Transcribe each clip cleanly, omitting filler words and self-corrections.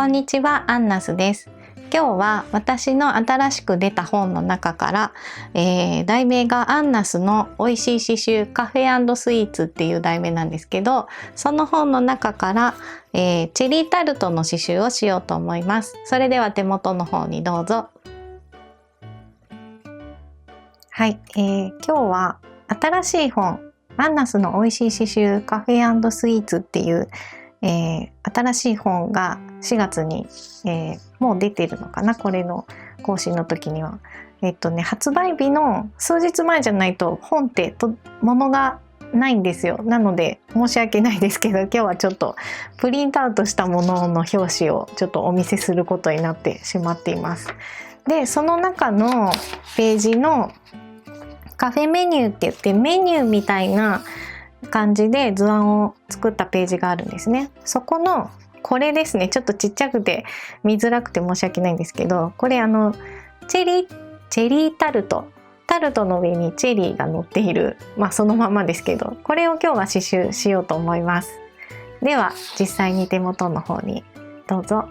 こんにちは、アンナスです。今日は私の新しく出た本の中から、題名がアンナスの美味しい刺繍カフェ&スイーツっていう題名なんですけど、その本の中から、チェリータルトの刺繍をしようと思います。それでは手元の方にどうぞ。はい、今日は新しい本、アンナスの美味しい刺繍カフェ&スイーツっていう、新しい本が4月に、もう出てるのかな、これの更新の時には。発売日の数日前じゃないと本って物がないんですよ。なので申し訳ないですけど、今日はちょっとプリントアウトしたものの表紙をちょっとお見せすることになってしまっています。で、その中のページのカフェメニューって言ってメニューみたいな感じで図案を作ったページがあるんですね。そこのこれですね、ちょっとちっちゃくて見づらくて申し訳ないんですけど、これチェリータルトの上にチェリーが乗っている、そのままですけど、これを今日は刺繍しようと思います。では実際に手元の方にどうぞ。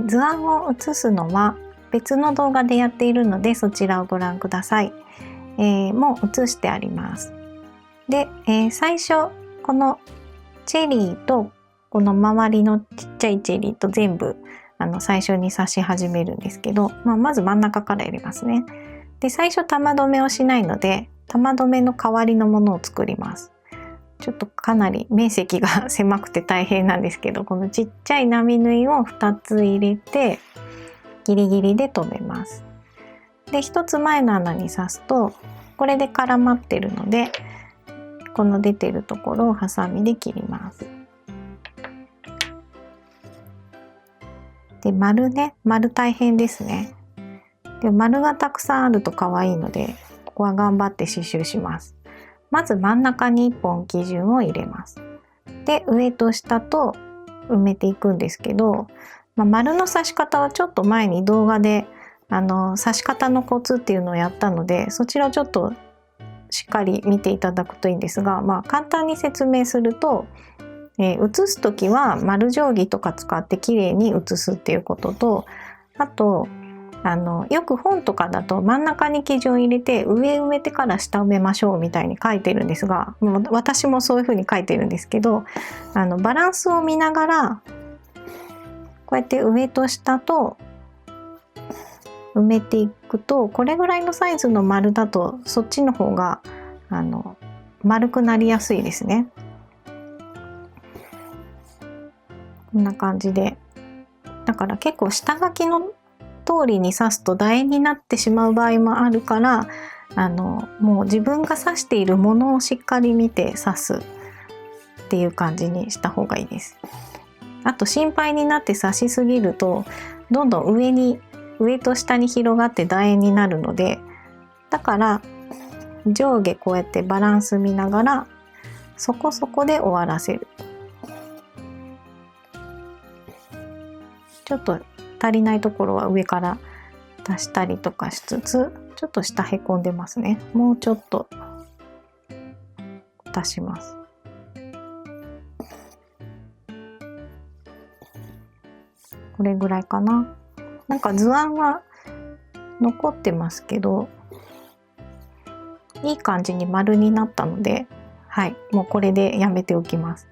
図案を写すのは別の動画でやっているので、そちらをご覧ください。もう写してあります。で、最初このチェリーとこの周りのちっちゃいチェリーと全部最初に刺し始めるんですけど、まず真ん中から入れますね。で、最初玉留めをしないので玉留めの代わりのものを作ります。ちょっとかなり面積が狭くて大変なんですけど、このちっちゃい波縫いを2つ入れてギリギリで留めます。で、1つ前の穴に刺すとこれで絡まってるので、この出てるところをハサミで切ります。で、丸大変ですね。で、丸がたくさんあると可愛いので、ここは頑張って刺繍します。まず真ん中に1本基準を入れます。で、上と下と埋めていくんですけど、丸の刺し方はちょっと前に動画で刺し方のコツっていうのをやったので、そちらをちょっとしっかり見ていただくといいんですが、簡単に説明すると、写す時は丸定規とか使って綺麗に写すっていうことと、あとよく本とかだと真ん中に基準を入れて上埋めてから下埋めましょうみたいに書いてるんですが、私もそういうふうに書いてるんですけど、バランスを見ながらこうやって上と下と埋めていくと、これぐらいのサイズの丸だとそっちの方が丸くなりやすいですね。こんな感じで、だから結構下書きの通りに刺すと楕円になってしまう場合もあるから、もう自分が刺しているものをしっかり見て刺すっていう感じにした方がいいです。あと心配になって刺しすぎるとどんどん上と下に広がって楕円になるので、だから上下こうやってバランス見ながらそこそこで終わらせる。ちょっと足りないところは上から足したりとかしつつ、ちょっと下へこんでますね。もうちょっと足します。これぐらいかな。なんか図案は残ってますけど、いい感じに丸になったので、はい、もうこれでやめておきます。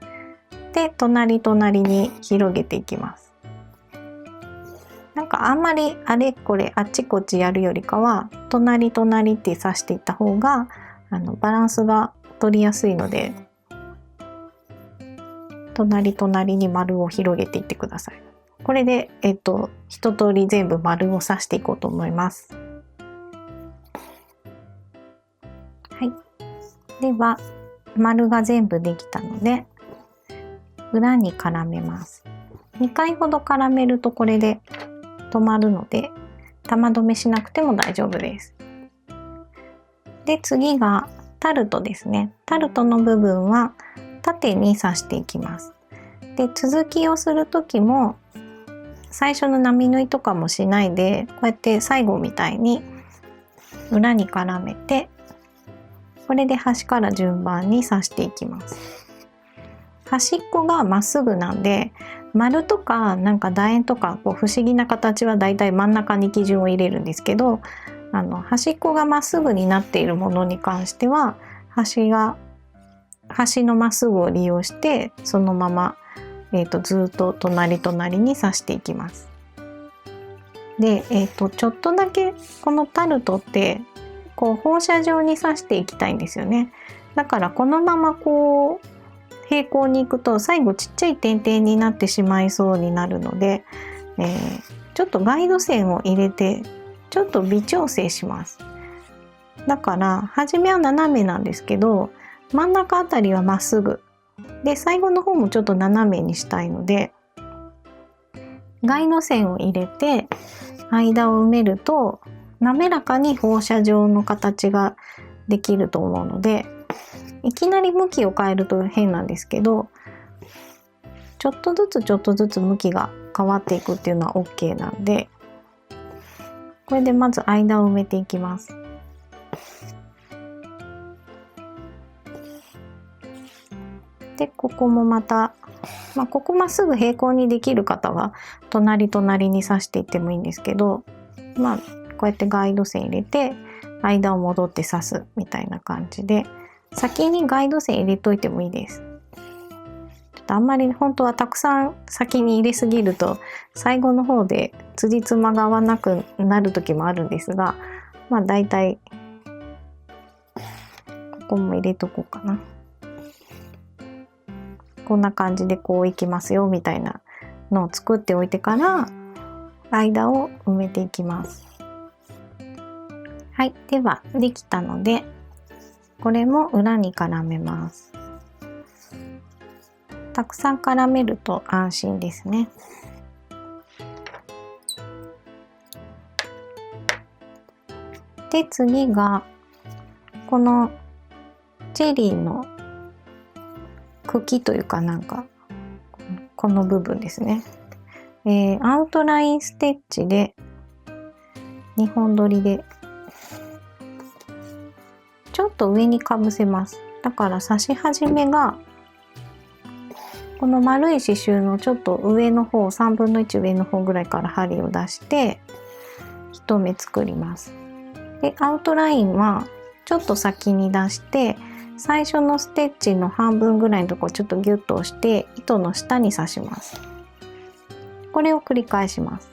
で、隣に広げていきます。なんかあんまりあれこれあっちこっちやるよりかは、隣って刺していった方がバランスが取りやすいので、隣に丸を広げていってください。これで一通り全部丸を刺していこうと思います。はい。では丸が全部できたので裏に絡めます。2回ほど絡めるとこれで止まるので玉留めしなくても大丈夫です。で、次がタルトですね。タルトの部分は縦に刺していきます。で、続きをする時も最初の波縫いとかもしないで、こうやって最後みたいに裏に絡めて、これで端から順番に刺していきます。端っこがまっすぐなんで、丸とかなんか楕円とかこう不思議な形はだいたい真ん中に基準を入れるんですけど、端っこがまっすぐになっているものに関しては端のまっすぐを利用してそのまま、ずっと隣に刺していきます。で、ちょっとだけこのタルトってこう放射状に刺していきたいんですよね。だからこのままこう平行に行くと最後ちっちゃい点々になってしまいそうになるので、ちょっとガイド線を入れてちょっと微調整します。だから初めは斜めなんですけど、真ん中あたりはまっすぐで、最後の方もちょっと斜めにしたいのでガイド線を入れて間を埋めると滑らかに放射状の形ができると思うので、いきなり向きを変えると変なんですけど、ちょっとずつ向きが変わっていくっていうのは OK なんで、これでまず間を埋めていきます。でここもまた、ここまっすぐ平行にできる方は隣に刺していってもいいんですけど、こうやってガイド線入れて間を戻って刺すみたいな感じで、先にガイド線入れといてもいいです。ちょっとあんまり本当はたくさん先に入れすぎると最後の方で辻褄が合わなくなる時もあるんですが、だいたいここも入れとこうかな。こんな感じでこういきますよみたいなのを作っておいてから間を埋めていきます。はい、ではできたのでこれも裏に絡めます。たくさん絡めると安心ですね。で次がこのチェリーの茎というかこの部分ですね。アウトラインステッチで2本取りでちょっと上にかぶせます。だから刺し始めがこの丸い刺繍のちょっと上の方、3分の1上の方ぐらいから針を出して1目作ります。でアウトラインはちょっと先に出して最初のステッチの半分ぐらいのところちょっとギュッと押して糸の下に刺します。これを繰り返します。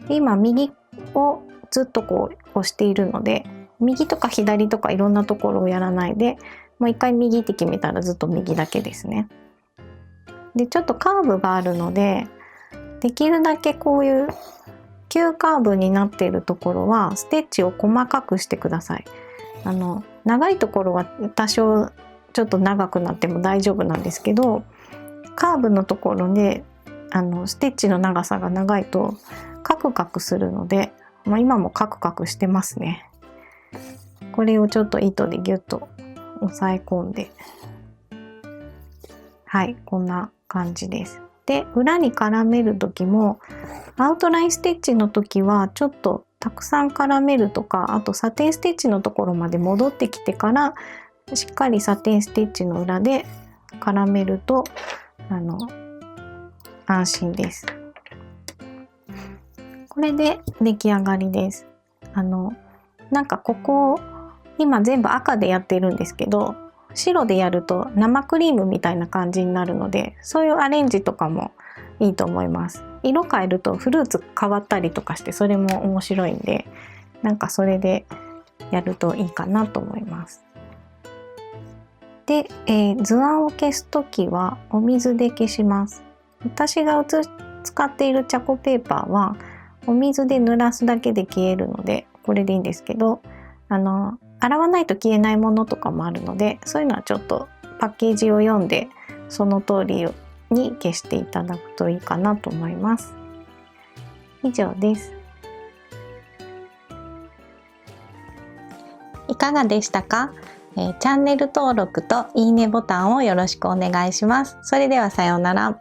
で今右をずっとこう押しているので、右とか左とかいろんなところをやらないで、もう一回右って決めたらずっと右だけですね。でちょっとカーブがあるので、できるだけこういう急カーブになっているところはステッチを細かくしてください。長いところは多少ちょっと長くなっても大丈夫なんですけど、カーブのところでステッチの長さが長いとカクカクするので、今もカクカクしてますね。これをちょっと糸でギュッと押さえ込んで、はい、こんな感じです。で裏に絡める時もアウトラインステッチの時はちょっとたくさん絡めるとか、あとサテンステッチのところまで戻ってきてからしっかりサテンステッチの裏で絡めると安心です。これで出来上がりです。ここ今全部赤でやってるんですけど、白でやると生クリームみたいな感じになるので、そういうアレンジとかもいいと思います。色変えるとフルーツ変わったりとかして、それも面白いんで、それでやるといいかなと思います。で、図案を消すときはお水で消します。私が使っているチャコペーパーはお水で濡らすだけで消えるのでこれでいいんですけど、洗わないと消えないものとかもあるので、そういうのはちょっとパッケージを読んでその通りに消していただくといいかなと思います。以上です。いかがでしたか？チャンネル登録といいねボタンをよろしくお願いします。それではさようなら。